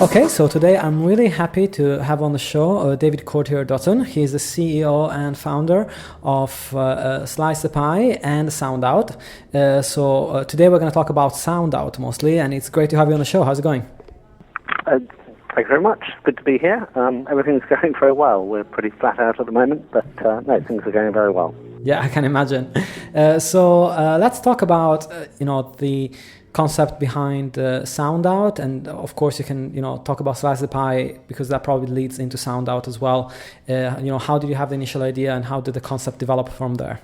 Okay, so today I'm really happy to have on the show David Courtier-Dutton. He is the CEO and founder of Slice the Pie and SoundOut. So today we're going to talk about SoundOut mostly, and it's great to have you on the show. How's it going? Thank you very much. Good to be here. Everything's going very well. We're pretty flat out at the moment, but no, things are going very well. Yeah, I can imagine. So let's talk about the concept behind SoundOut, and of course you can talk about Slice the Pie because that probably leads into SoundOut as well. How did you have the initial idea, and how did the concept develop from there?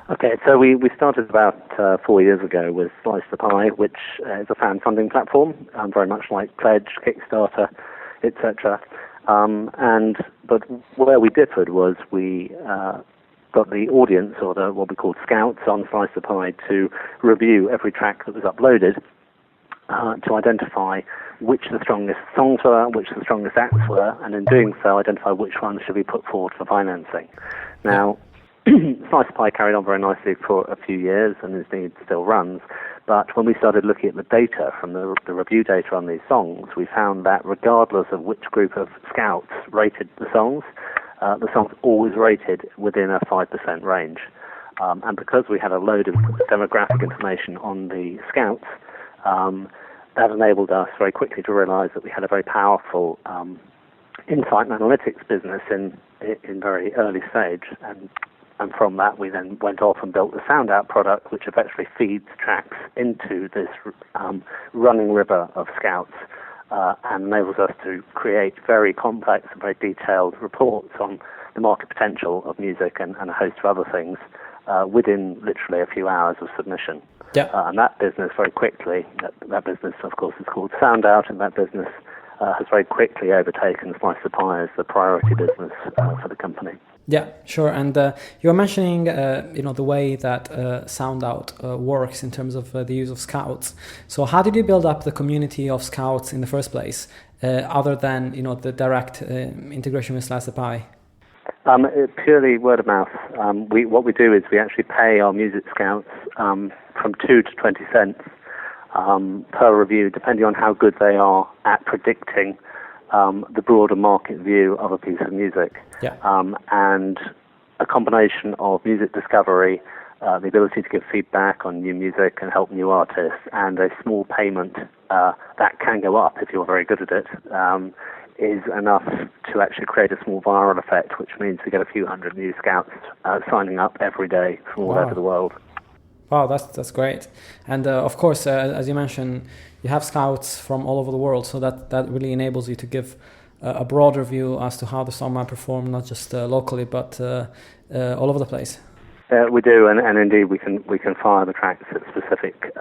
Okay, so we started about 4 years ago with Slice the Pie, which is a fan funding platform, very much like Pledge, Kickstarter, etc. But where we differed was we got the audience, or what we called scouts on Slice the Pie, to review every track that was uploaded to identify which the strongest songs were, which the strongest acts were, and in doing so identify which ones should be put forward for financing. Now, Slice the Pie carried on very nicely for a few years and indeed still runs, but when we started looking at the data from the review data on these songs, we found that regardless of which group of scouts rated the songs always rated within a 5% range. And because we had a load of demographic information on the scouts, that enabled us very quickly to realize that we had a very powerful insight and analytics business in very early stage. And from that, we then went off and built the SoundOut product, which effectively feeds tracks into this running river of scouts, and enables us to create very complex and very detailed reports on the market potential of music and a host of other things within literally a few hours of submission. Yeah. And that business very quickly, that business of course is called SoundOut, and that business has very quickly overtaken Slice the Pie as the priority business for the company. Yeah, sure. And you were mentioning, the way that SoundOut works in terms of the use of scouts. So how did you build up the community of scouts in the first place, other than the direct integration with Slice the Pie? Purely word of mouth. What we do is we actually pay our music scouts from 2 to 20 cents per review, depending on how good they are at predicting the broader market view of a piece of music. Yeah. And a combination of music discovery, the ability to give feedback on new music and help new artists, and a small payment that can go up if you're very good at it, is enough to actually create a small viral effect, which means we get a few hundred new scouts signing up every day from all over the world. Wow, that's great. And of course, as you mentioned, you have scouts from all over the world, so that really enables you to give a broader view as to how the song might perform, not just locally, but all over the place. We do, and indeed we can fire the tracks at specific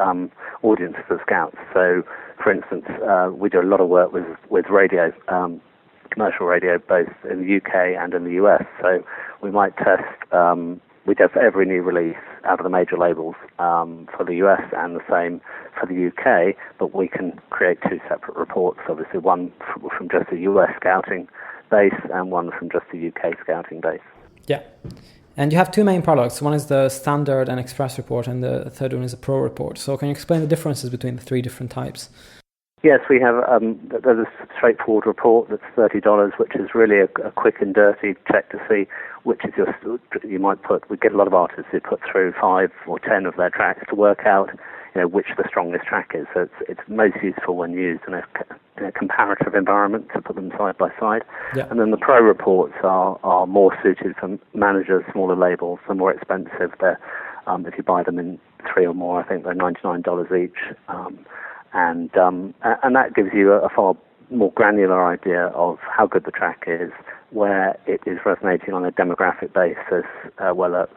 audiences of scouts. So, for instance, we do a lot of work with radio, commercial radio, both in the UK and in the US. So we might test. We do for every new release out of the major labels for the US and the same for the UK, but we can create two separate reports, obviously one from just the US scouting base and one from just the UK scouting base. Yeah. And you have two main products. One is the standard and express report, and the third one is a pro report. So can you explain the differences between the three different types? Yes, we have there's a straightforward report that's $30, which is really a quick and dirty check to see which is you might put. We get a lot of artists who put through 5 or 10 of their tracks to work out which the strongest track is. So it's most useful when used in a comparative environment to put them side by side. Yeah. And then the pro reports are more suited for managers, smaller labels. They're more expensive. They're if you buy them in 3 or more, I think they're $99 each. And that gives you a far more granular idea of how good the track is, where it is resonating on a demographic basis, how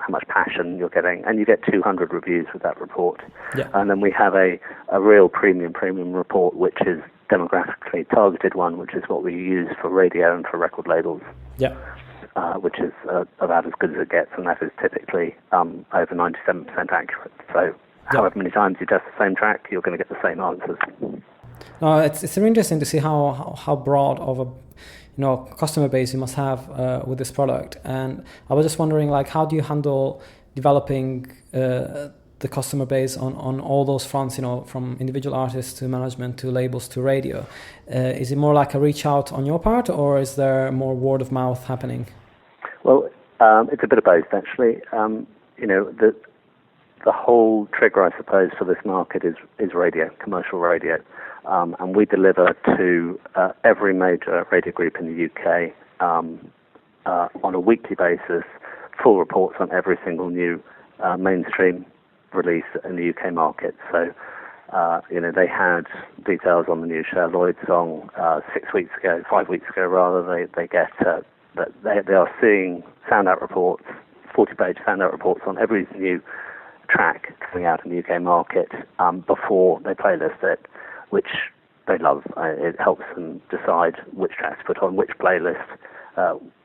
much passion you're getting, and you get 200 reviews with that report. Yeah. And then we have a real premium report, which is demographically targeted one, which is what we use for radio and for record labels. Yeah. Which is about as good as it gets, and that is typically over 97% accurate. So however many times you test the same track, you're going to get the same answers. No, it's really interesting to see how broad of a customer base you must have with this product. And I was just wondering, how do you handle developing the customer base on all those fronts, from individual artists to management to labels to radio. Is it more like a reach out on your part, or is there more word of mouth happening? Well, it's a bit of both, actually. The whole trigger, I suppose, for this market is radio, commercial radio. And we deliver to every major radio group in the UK on a weekly basis, full reports on every single new mainstream release in the UK market. So, they had details on the new Cher Lloyd song 5 weeks ago rather. They get that they are seeing SoundOut reports, 40-page SoundOut reports on every new track coming out in the UK market before they playlist it, which they love. It helps them decide which tracks to put on which playlist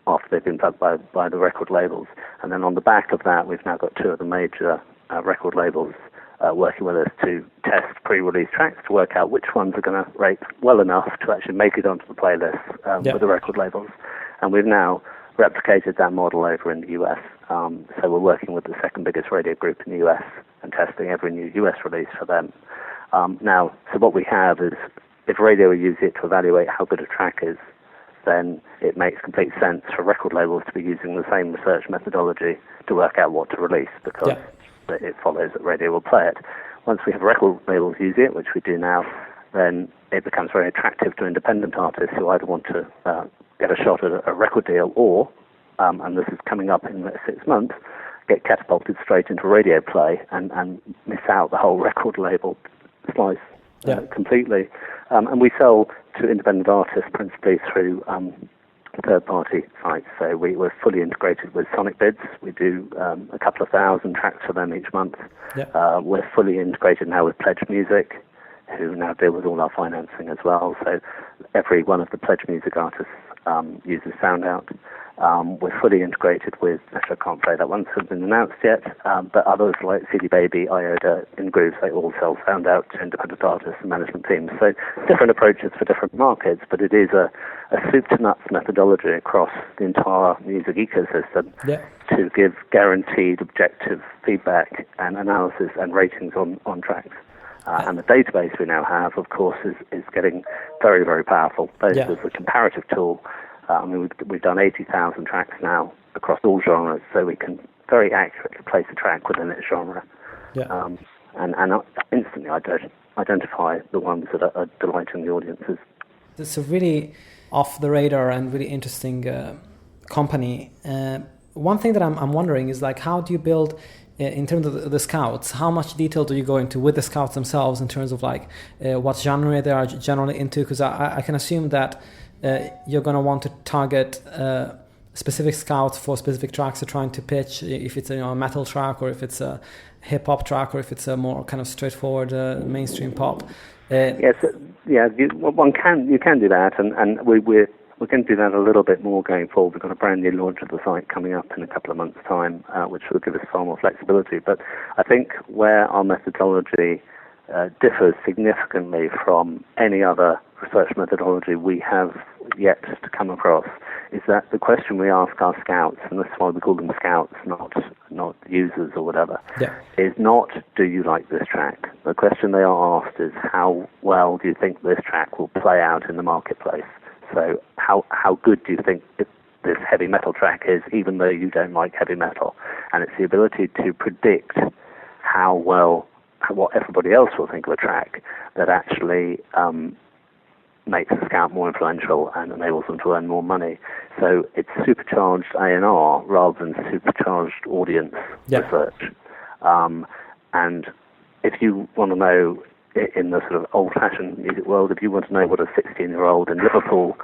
after they've been plugged by the record labels. And then on the back of that, we've now got 2 of the major record labels working with us to test pre-release tracks to work out which ones are going to rate well enough to actually make it onto the playlist with the record labels. And we've now replicated that model over in the US. So we're working with the second biggest radio group in the US and testing every new US release for them. So what we have is, if radio use it to evaluate how good a track is, then it makes complete sense for record labels to be using the same research methodology to work out what to release, because it follows that radio will play it. Once we have record labels use it, which we do now, then it becomes very attractive to independent artists who either want to get a shot at a record deal or, and this is coming up in the next 6 months, get catapulted straight into radio play and miss out the whole record label slice completely. And we sell to independent artists principally through third-party sites. So we're fully integrated with Sonic Bids. We do a couple of thousand tracks for them each month. We're fully integrated now with Pledge Music, who now deal with all our financing as well. So every one of the Pledge Music artists uses SoundOut. We're fully integrated with, actually I can't say that one hasn't been announced yet, but others like CD Baby, Iota, InGrooves, they all sell SoundOut to independent artists and management teams. So different approaches for different markets, but it is a soup to nuts methodology across the entire music ecosystem to give guaranteed objective feedback and analysis and ratings on tracks. And the database we now have, of course, is getting very, very powerful, both as a comparative tool. We've done 80,000 tracks now across all genres, so we can very accurately place a track within its genre, and instantly identify the ones that are delighting the audiences. It's a really off the radar and really interesting company. One thing that I'm wondering is, like, how do you build, in terms of the scouts, how much detail do you go into with the scouts themselves in terms of like what genre they are generally into? Because I can assume that you're going to want to target specific scouts for specific tracks you're trying to pitch, if it's a metal track or if it's a hip-hop track or if it's a more kind of straightforward mainstream pop. You can do that, and we're going to do that a little bit more going forward. We've got a brand new launch of the site coming up in a couple of months' time, which will give us far more flexibility. But I think where our methodology differs significantly from any other research methodology we have yet to come across is that the question we ask our scouts, and that's why we call them scouts, not users or whatever, is not, do you like this track? The question they are asked is, how well do you think this track will play out in the marketplace? So how good do you think this heavy metal track is, even though you don't like heavy metal? And it's the ability to predict what everybody else will think of a track that actually makes the scout more influential and enables them to earn more money. So it's supercharged A&R rather than supercharged audience research. And if you want to know, in the sort of old-fashioned music world, if you want to know what a 16-year-old in Liverpool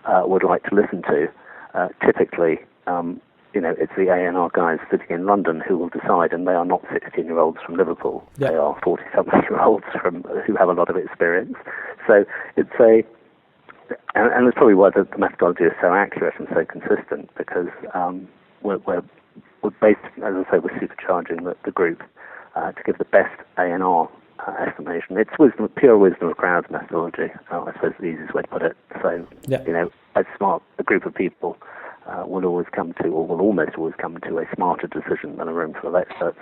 would like to listen to, typically, it's the A&R guys sitting in London who will decide, and they are not 16-year-olds from Liverpool. They are 40-something-year-olds who have a lot of experience. So it's and it's probably why the methodology is so accurate and so consistent, because we're based, as I say, we're supercharging the group to give the best A&R estimation. It's pure wisdom of crowds methodology, I suppose the easiest way to put it. So, a group of people will almost always come to a smarter decision than a room full of experts.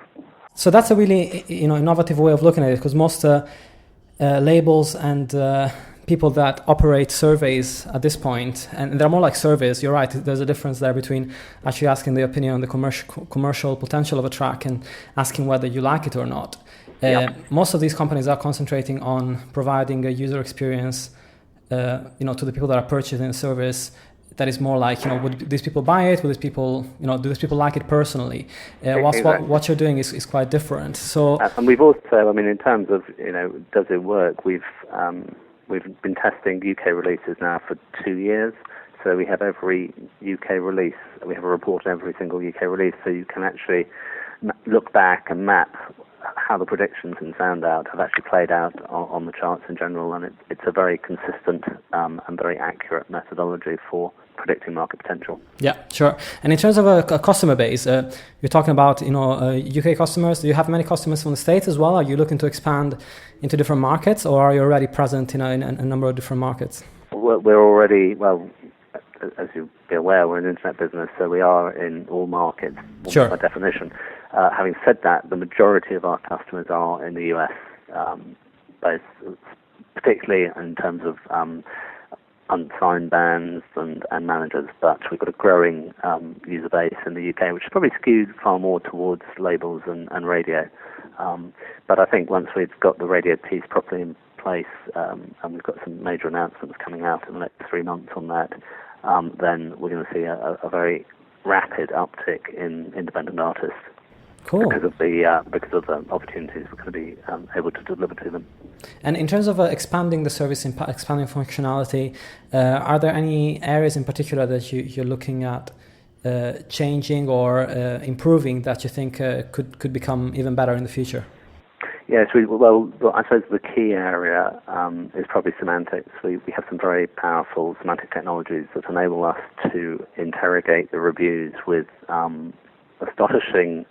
So that's a really innovative way of looking at it, because most labels and people that operate surveys at this point, and they're more like surveys, you're right, there's a difference there between actually asking the opinion on the commercial potential of a track and asking whether you like it or not. Most of these companies are concentrating on providing a user experience to the people that are purchasing the service that is more like, would these people buy it? Would these people, do these people like it personally? What you're doing is quite different. So, and we've also, in terms of, does it work? We've been testing UK releases now for 2 years. So we have every UK release. We have a report on every single UK release. So you can actually look back and map how the predictions in SoundOut have actually played out on the charts in general, and it's a very consistent and very accurate methodology for predicting market potential. Yeah, sure. And in terms of a customer base, you're talking about UK customers. Do you have many customers from the States as well? Are you looking to expand into different markets, or are you already present in a number of different markets? We're already, as you'll be aware, we're an internet business, so we are in all markets, sure, by definition. Having said that, the majority of our customers are in the US, both particularly in terms of unsigned bands and managers, but we've got a growing user base in the UK, which is probably skewed far more towards labels and radio. But I think once we've got the radio piece properly in place, and we've got some major announcements coming out in the next 3 months on that, then we're going to see a very rapid uptick in independent artists. Cool. Because of the opportunities we're going to be able to deliver to them. And in terms of expanding the service, expanding functionality, are there any areas in particular that you're looking at changing or improving that you think could become even better in the future? Yes, I suppose the key area is probably semantics. We have some very powerful semantic technologies that enable us to interrogate the reviews with astonishing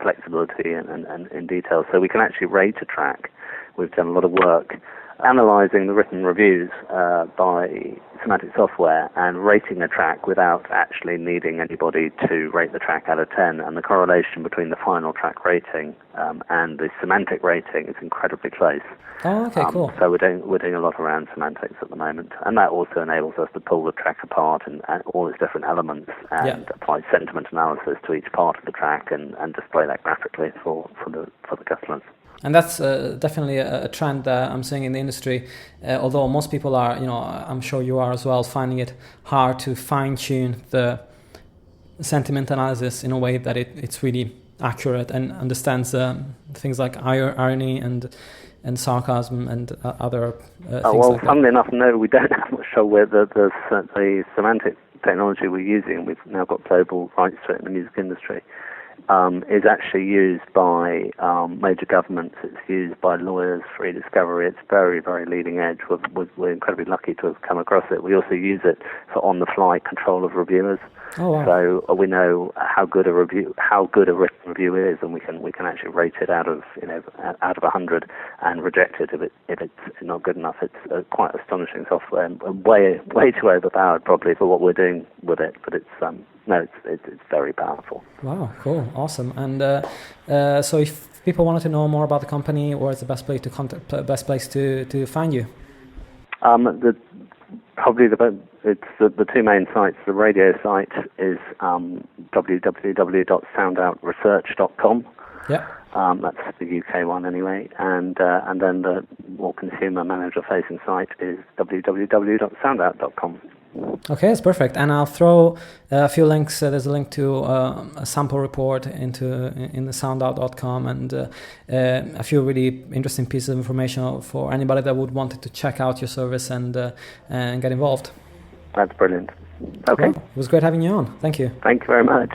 flexibility and in detail. So we can actually rate a track. We've done a lot of work analyzing the written reviews by semantic software and rating a track without actually needing anybody to rate the track out of 10. And the correlation between the final track rating and the semantic rating is incredibly close. Oh, okay, cool. So we're doing a lot around semantics at the moment, and that also enables us to pull the track apart and all its different elements and apply sentiment analysis to each part of the track and display that graphically for the customers. And that's definitely a trend that I'm seeing in the industry, although most people are, I'm sure you are as well, finding it hard to fine-tune the sentiment analysis in a way that it's really accurate and understands things like irony and sarcasm and other things like that. Funnily enough, no, we don't have much trouble with the semantic technology we're using. We've now got global rights to it in the music industry. Is actually used by major governments. It's used by lawyers for e-discovery. It's very, very leading edge. We're incredibly lucky to have come across it. We also use it for on-the-fly control of reviewers. Oh, wow. So we know how good a written review is, and we can actually rate it out of 100 and reject it if it's not good enough. It's quite astonishing software and way too overpowered probably for what we're doing with it. But it's very powerful. Wow, cool, awesome. And so if people wanted to know more about the company, where's the best place to contact, best place to find you? It's the two main sites. The radio site is www.soundoutresearch.com. Yeah. That's the UK one anyway, and then the more consumer manager facing site is www.soundout.com. Okay, that's perfect. And I'll throw a few links. There's a link to a sample report in the soundout.com and a few really interesting pieces of information for anybody that would want to check out your service and get involved. That's brilliant. Okay. Well, it was great having you on. Thank you. Thank you very much.